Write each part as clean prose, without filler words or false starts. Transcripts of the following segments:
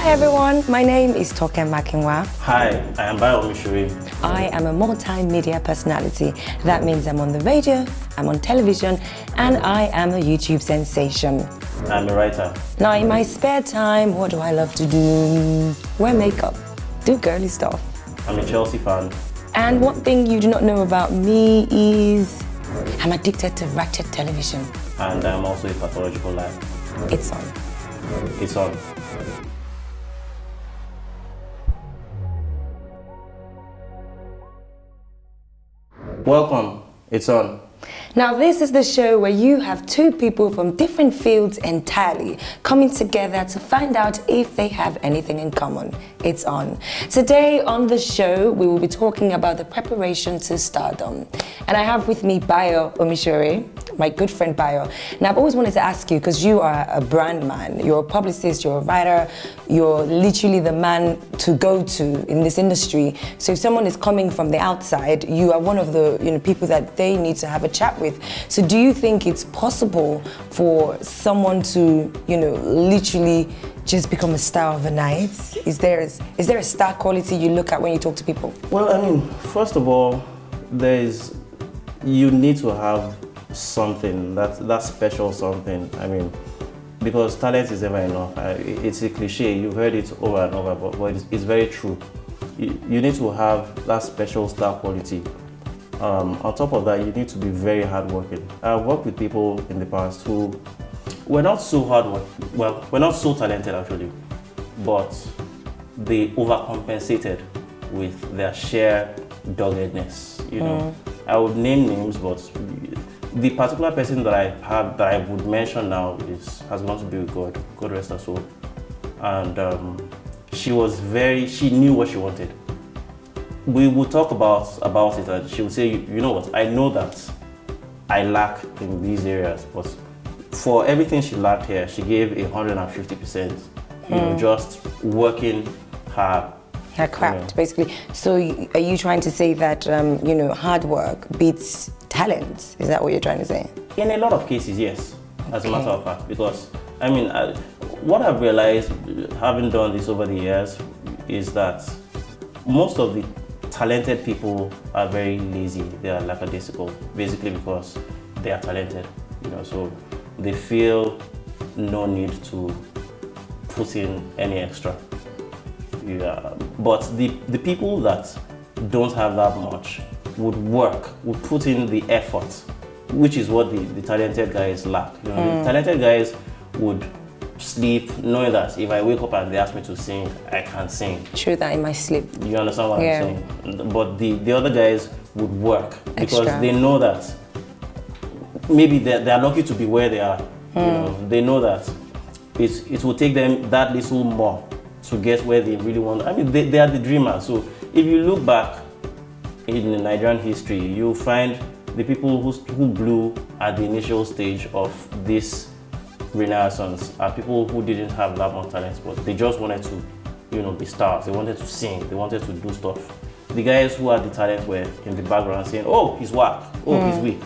Hi everyone, my name is Toke Makinwa. Hi, I am Bayo Omisore. I am a multimedia personality. That means I'm on the radio, I'm on television, and I am a YouTube sensation. I'm a writer. Now in my spare time, what do I love to do? Wear makeup, do girly stuff. I'm a Chelsea fan. And one thing you do not know about me is I'm addicted to ratchet television. And I'm also a pathological liar. It's on. It's on. Welcome. It's on. Now this is the show where you have two people from different fields entirely coming together to find out if they have anything in common. It's on. Today on the show we will be talking about the preparation to stardom. And I have with me Bayo Omisore, my good friend Bayo. Now I've always wanted to ask you, because you are a brand man, you're a publicist, you're a writer, you're literally the man to go to in this industry. So if someone is coming from the outside, you are one of the people that they need to have a chat with. So do you think it's possible for someone to, literally just become a star overnight? Is there a star quality you look at when you talk to people? Well, I mean, first of all, you need to have something, that special something. I mean, because talent is never enough. It's a cliche, you've heard it over and over, but it's very true. You need to have that special star quality. On top of that, you need to be very hardworking. I've worked with people in the past who were not so hardworking, well, we're not so talented actually, but they overcompensated with their sheer doggedness. I would name names, but the particular person that I would mention now has gone to be with God. God rest her soul. And she knew what she wanted. We would talk about it, and she would say, you know what, I know that I lack in these areas, but for everything she lacked here, she gave 150%. Just working her craft, basically. So are you trying to say that hard work beats talent? Is that what you're trying to say? In a lot of cases, yes. As a matter of fact, because I mean, what I've realized, having done this over the years, is that most of the talented people are very lazy. They are lackadaisical, basically because they are talented. So they feel no need to put in any extra. Yeah. But the people that don't have that much would put in the effort, which is what the talented guys lack. The talented guys would sleep knowing that if I wake up and they ask me to sing, I can sing. True that in my sleep. You understand what I'm saying? But the other guys would work because they know that maybe they're lucky to be where they are. They know that it will take them that little more to get where they really want. I mean, they are the dreamers. So if you look back in Nigerian history, you'll find the people who blew at the initial stage of this renaissance are people who didn't have that much talent, but they just wanted to, be stars. They wanted to sing. They wanted to do stuff. The guys who had the talent were in the background saying, "Oh, he's whack. Oh, he's weak."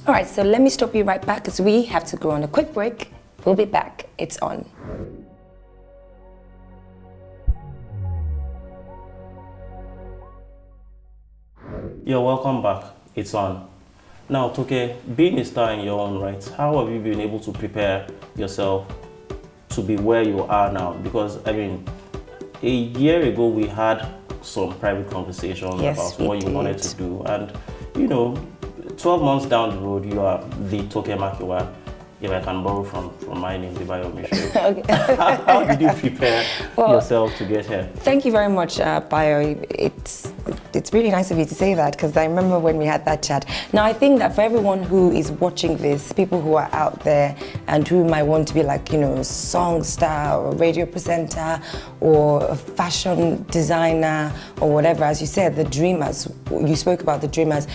All right, so let me stop you right back because we have to go on a quick break. We'll be back. It's on. You're welcome back. It's on. Now, Toke, being a star in your own right, how have you been able to prepare yourself to be where you are now? Because, I mean, a year ago we had some private conversations about what you wanted to do. And, 12 months down the road, you are the Toke Makinwa, if I can borrow from my name, the Bayo Omisore. Okay. How did you prepare yourself to get here? Thank you very much, Bayo. It's really nice of you to say that, because I remember when we had that chat. Now, I think that for everyone who is watching this, people who are out there and who might want to be like, a song star or a radio presenter or a fashion designer or whatever, as you said, the dreamers, you spoke about the dreamers.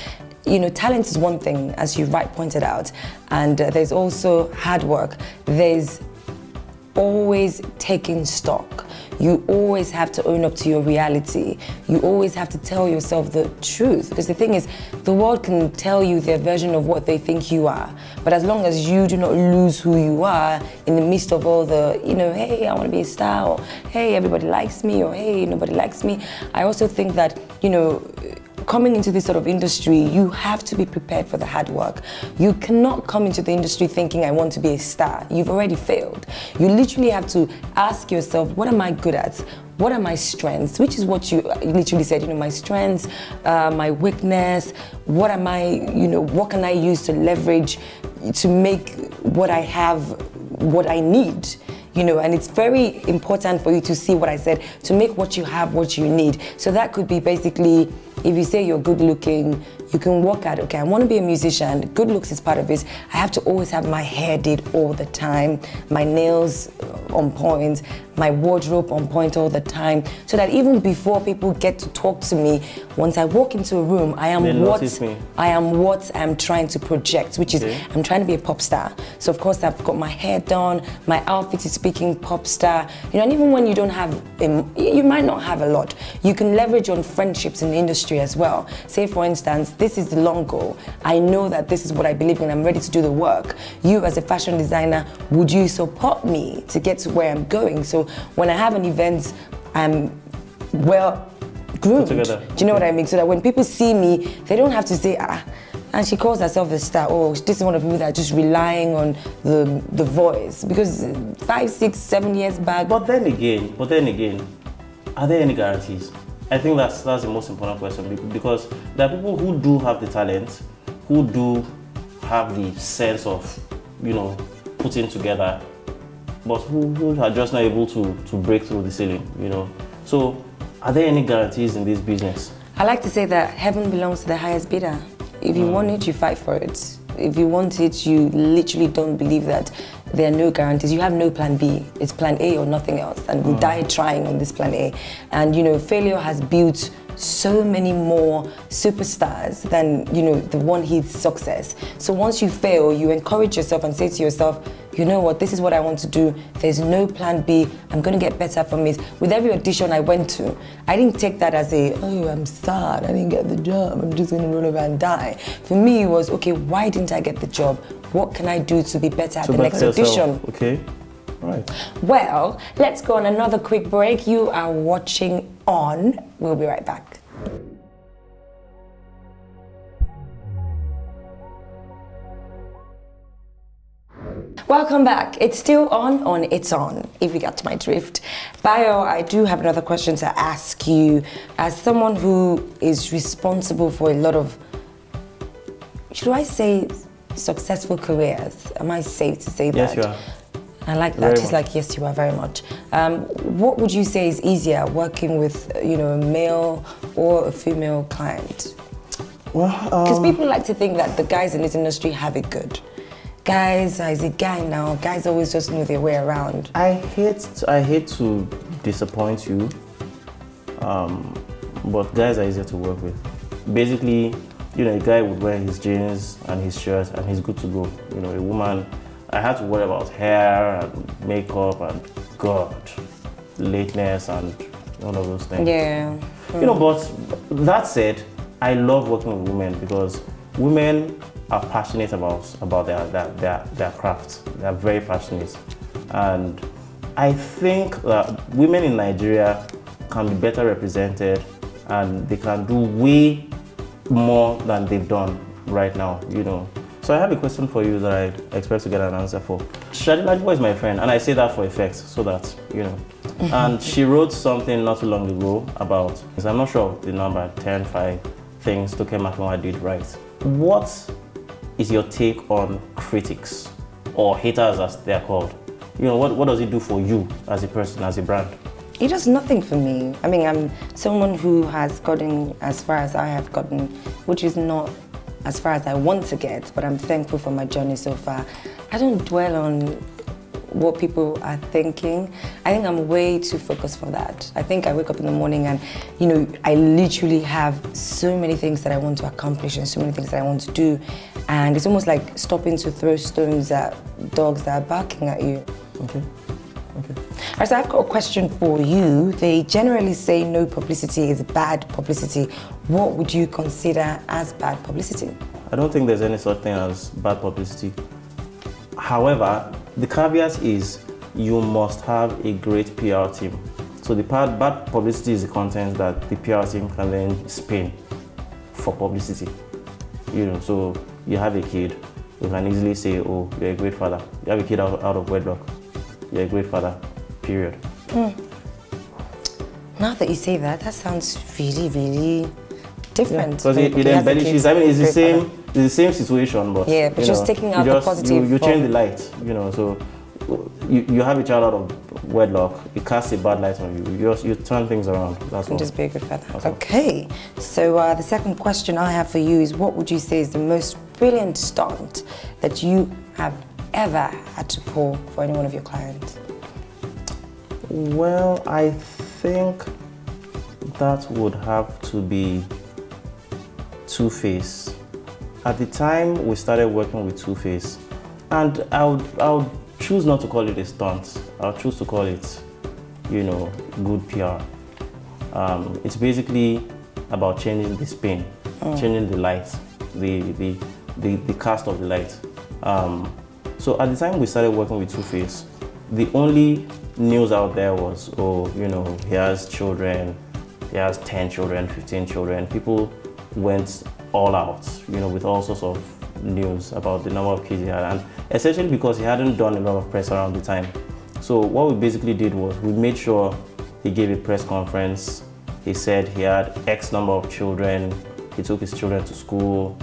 Talent is one thing, as you pointed out, and there's also hard work. There's always taking stock. You always have to own up to your reality. You always have to tell yourself the truth. Because the thing is, the world can tell you their version of what they think you are. But as long as you do not lose who you are in the midst of all the, you know, hey, I want to be a star, or hey, everybody likes me, or hey, nobody likes me. I also think that, you know, coming into this sort of industry, you have to be prepared for the hard work. You cannot come into the industry thinking, I want to be a star. You've already failed. You literally have to ask yourself, what am I good at? What are my strengths? Which is what you literally said, you know, my strengths, my weakness, what am I, you know, what can I use to leverage to make what I have, what I need? You know, and it's very important for you to see what I said, to make what you have what you need. So that could be basically, if you say you're good looking, you can work at, okay, I want to be a musician, good looks is part of it. I have to always have my hair did all the time, my nails on point, my wardrobe on point all the time, so that even before people get to talk to me, once I walk into a room, I am what I'm trying to project, which is, I'm trying to be a pop star. So of course I've got my hair done, my outfit is speaking pop star, you know, and even when you don't have, you might not have a lot, you can leverage on friendships in the industry as well. Say for instance, this is the long goal. I know that this is what I believe in, I'm ready to do the work. You as a fashion designer, would you support me to get to where I'm going? So when I have an event, I'm well groomed. Do you know what I mean? So that when people see me, they don't have to say, ah, and she calls herself a star, or this is one of the people that are just relying on the voice. Because 5, 6, 7 years back. But then again, are there any guarantees? I think that's the most important question, because there are people who do have the talent, who do have the sense of, you know, putting together, but who are just not able to break through the ceiling, you know. So are there any guarantees in this business? I like to say that heaven belongs to the highest bidder. If you want it, you fight for it. If you want it, you literally don't believe that there are no guarantees. You have no plan B. It's plan A or nothing else. And we died trying on this plan A. And, you know, failure has built so many more superstars than, you know, the one hit success. So once you fail, you encourage yourself and say to yourself, you know what, this is what I want to do. There's no plan B. I'm going to get better from it. With every audition I went to, I didn't take that as a, oh, I'm sad, I didn't get the job, I'm just going to roll over and die. For me, it was, okay, why didn't I get the job? What can I do to be better at the next audition? Okay, all right. Well, let's go on another quick break. You are watching On. We'll be right back. Welcome back. It's still on It's On, if you got my drift. Bayo, I do have another question to ask you. As someone who is responsible for a lot of, should I say, successful careers? Am I safe to say that? Yes, you are. I like that. He's like, yes, you are very much. What would you say is easier, working with, you know, a male or a female client? Well, because people like to think that the guys in this industry have it good. Guys, is a guy now. Guys always just know their way around. I hate to disappoint you, but guys are easier to work with. Basically, you know, a guy would wear his jeans and his shirt and he's good to go. You know, a woman, I had to worry about hair and makeup and God, lateness and all of those things. Yeah. You know, but that said, I love working with women because women are passionate about their craft. They are very passionate. And I think that women in Nigeria can be better represented and they can do way more than they've done right now, you know. So I have a question for you that I expect to get an answer for. Shadilajibo is my friend, and I say that for effect, so that, you know. And she wrote something not too long ago about, I'm not sure of the number, 10, 5 things Toke Makinwa did right. What is your take on critics, or haters as they're called? You know, what does it do for you as a person, as a brand? It does nothing for me. I mean, I'm someone who has gotten as far as I have gotten, which is not as far as I want to get, but I'm thankful for my journey so far. I don't dwell on what people are thinking. I think I'm way too focused for that. I think I wake up in the morning and, you know, I literally have so many things that I want to accomplish and so many things that I want to do. And it's almost like stopping to throw stones at dogs that are barking at you. Okay. right, so I've got a question for you. They generally say no publicity is bad publicity. What would you consider as bad publicity? I don't think there's any such thing as bad publicity. However, the caveat is you must have a great PR team. So the bad publicity is the content that the PR team can then spin for publicity. You know, so you have a kid, you can easily say, oh, you're a great father. You have a kid out of wedlock, you're a great father, period. Now that you say that, that sounds really, really different. Because it embellishes, I mean, it's the same situation, but yeah, but just taking out the positive. You change the light, you know, so you have a child out of wedlock, it casts a bad light on you. You turn things around. That's all. Just be a good father. Okay, so the second question I have for you is, what would you say is the most brilliant stunt that you have ever had to pull for any one of your clients? Well, I think that would have to be Two-Face. At the time we started working with Two-Face, and I would choose not to call it a stunt. I'll choose to call it, you know, good PR. It's basically about changing the spin, changing the light, the cast of the light. So at the time we started working with Two-Face, the only news out there was, oh, you know, he has children, he has 10 children, 15 children. People went all out, you know, with all sorts of news about the number of kids he had, and essentially because he hadn't done a lot of press around the time. So what we basically did was we made sure he gave a press conference. He said he had X number of children, he took his children to school,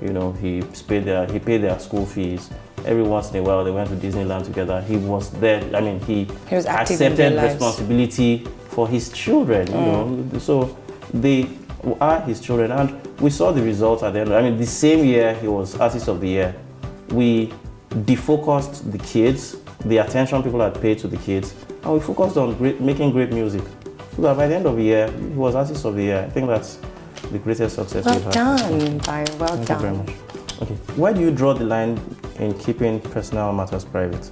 you know, he paid their school fees. Every once in a while they went to Disneyland together. He was there, I mean, he was accepted responsibility for his children, you know. So they are his children, and we saw the results at the end. I mean, the same year he was Artist of the Year, we defocused the kids, the attention people had paid to the kids, and we focused on making great music. So that by the end of the year, he was Artist of the Year. I think that's the greatest success we've had. Well done, Bayo. Well done. Thank you very much. Okay, where do you draw the line in keeping personal matters private?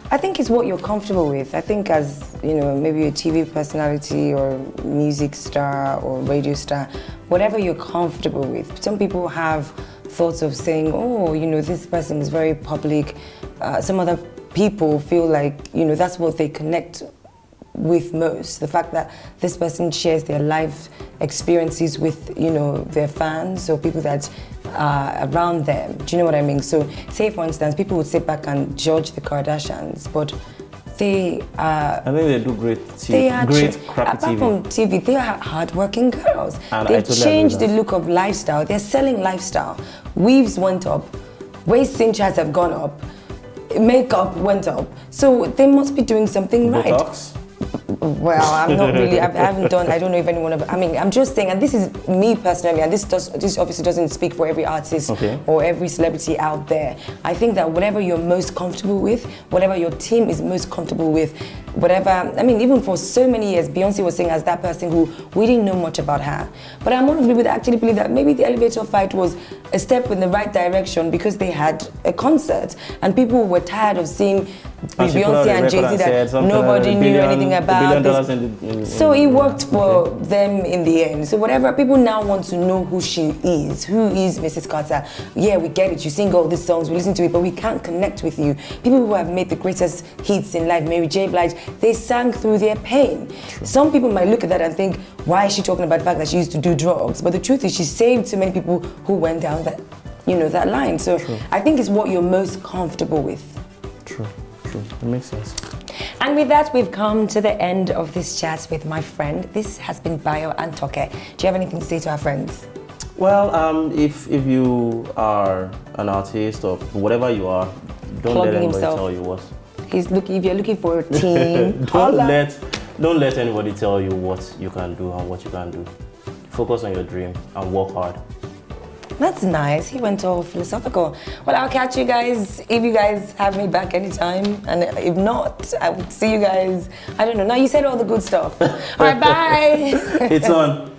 I think it's what you're comfortable with. I think as, you know, maybe a TV personality or music star or radio star, whatever you're comfortable with. Some people have thoughts of saying, oh, you know, this person is very public. Some other people feel like, you know, that's what they connect with most. The fact that this person shares their life experiences with, you know, their fans or people that are around them. Do you know what I mean? So say for instance, people would sit back and judge the Kardashians, but they I think they do great TV, great crappy apart from TV, they are hardworking girls. And they've changed the look of lifestyle. They're selling lifestyle. Weaves went up, waist cinchers have gone up, makeup went up. So they must be doing something right. Botox? Well, I'm not really, I haven't done, I don't know if anyone of, I mean, I'm just saying, and this is me personally, and this obviously doesn't speak for every artist or every celebrity out there. I think that whatever you're most comfortable with, whatever your team is most comfortable with, whatever, I mean, even for so many years, Beyonce was saying as that person who we didn't know much about her. But I'm one of the people that actually believe that maybe the elevator fight was a step in the right direction because they had a concert and people were tired of seeing Beyonce and Jay-Z that nobody knew anything about this. So it worked for them in the end. So whatever, people now want to know who she is. Who is Mrs. Carter? Yeah, we get it. You sing all these songs, we listen to it, but we can't connect with you. People who have made the greatest hits in life, Mary J. Blige, they sang through their pain. True. Some people might look at that and think, why is she talking about the fact that she used to do drugs? But the truth is she saved so many people who went down that, you know, that line. So true. I think it's what you're most comfortable with. True. True. It makes sense. And with that, we've come to the end of this chat with my friend. This has been Bayo and Toke. Do you have anything to say to our friends? Well, if you are an artist or whatever you are, don't let anybody tell you what. If you're looking for a team, don't let anybody tell you what you can do and what you can do. Focus on your dream and work hard. That's nice. He went all philosophical. Well, I'll catch you guys if you guys have me back anytime. And if not, I would see you guys, I don't know. Now you said all the good stuff. All right, bye. It's on.